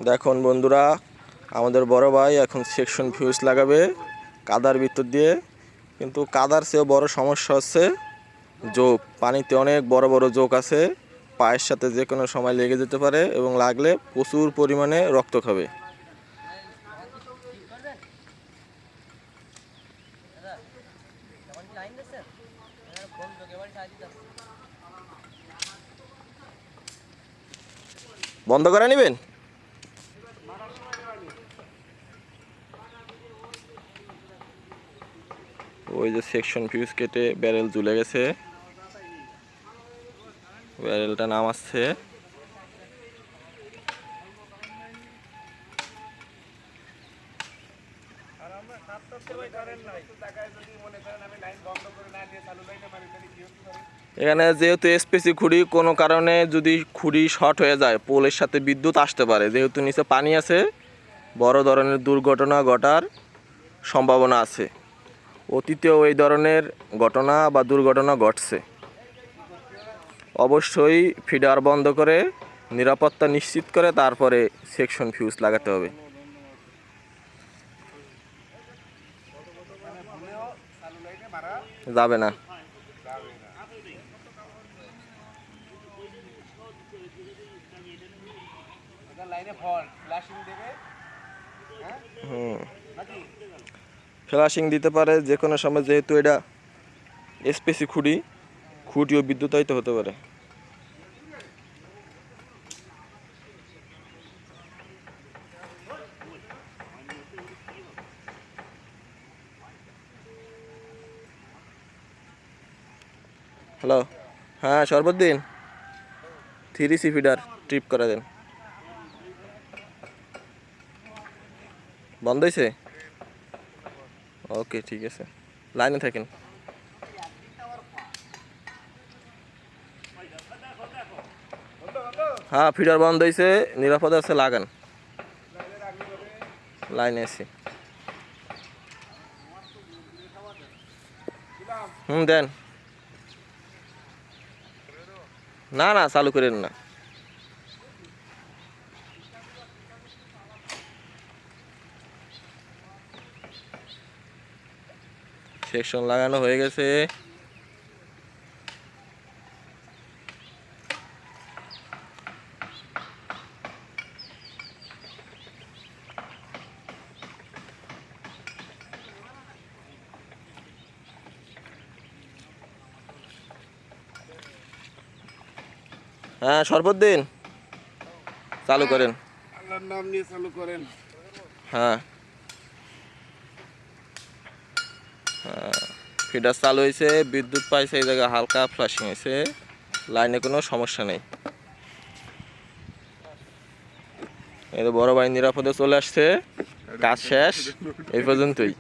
দেখুন বন্ধুরা, আমাদের বড় ভাই এখন সেকশন ফিউজ লাগাবে কাদার ভিতর দিয়ে। কিন্তু কাদার চেয়েও বড় সমস্যা হচ্ছে জোক। পানিতে অনেক বড় বড় জোক আছে, পায়ের সাথে যে কোনো সময় লেগে যেতে পারে এবং লাগলে প্রচুর পরিমাণে রক্ত খাবে। বন্ধ করে নেবেন। ওই যে সেকশন ফিউজ কেটে ব্যারেল ঝুলে গেছে, ব্যারেলটা নামাচ্ছে। এখানে যেহেতু এসপিসি খুঁড়ি, কোনো কারণে যদি খুঁড়ি শর্ট হয়ে যায় পোলের সাথে বিদ্যুৎ আসতে পারে। যেহেতু নিচে পানি আছে, বড় ধরনের দুর্ঘটনা ঘটার সম্ভাবনা আছে। অতীতেও এই ধরনের ঘটনা বা দুর্ঘটনা ঘটছে। অবশ্যই ফিডার বন্ধ করে নিরাপত্তা নিশ্চিত করে তারপরে সেকশন ফিউজ লাগাতে হবে। যাবে না। ফ্লাশিং দিতে পারে যে কোনো সময়, যেহেতু এটা এসপিসি খুঁটিও বিদ্যুতায়িত হতে পারে। হ্যালো, হ্যাঁ সর্বদিন 3C ফিডার ট্রিপ করে দেন। বন্ধ হয়েছে? ওকে, ঠিক আছে, লাইনে থাকেন। হ্যাঁ, ফিডার বন্ধ হয়েছে, নিরাপদ আছে, লাগান। লাইনে আছি। দেন। না না, চালু করেন না। সেকশন লাগানো হয়ে গেছে। হ্যাঁ সর্বদিন চালু করেন। আল্লাহর নাম নিয়ে চালু করেন। হ্যাঁ, ফিডার চালু হয়েছে, বিদ্যুৎ পাইছে, এই জায়গায় হালকা ফ্লাশিং হয়েছে, লাইনে কোনো সমস্যা নেই। এই তো বড় ভাই নিরাপদে চলে আসছে, কাজ শেষ এই পর্যন্তই।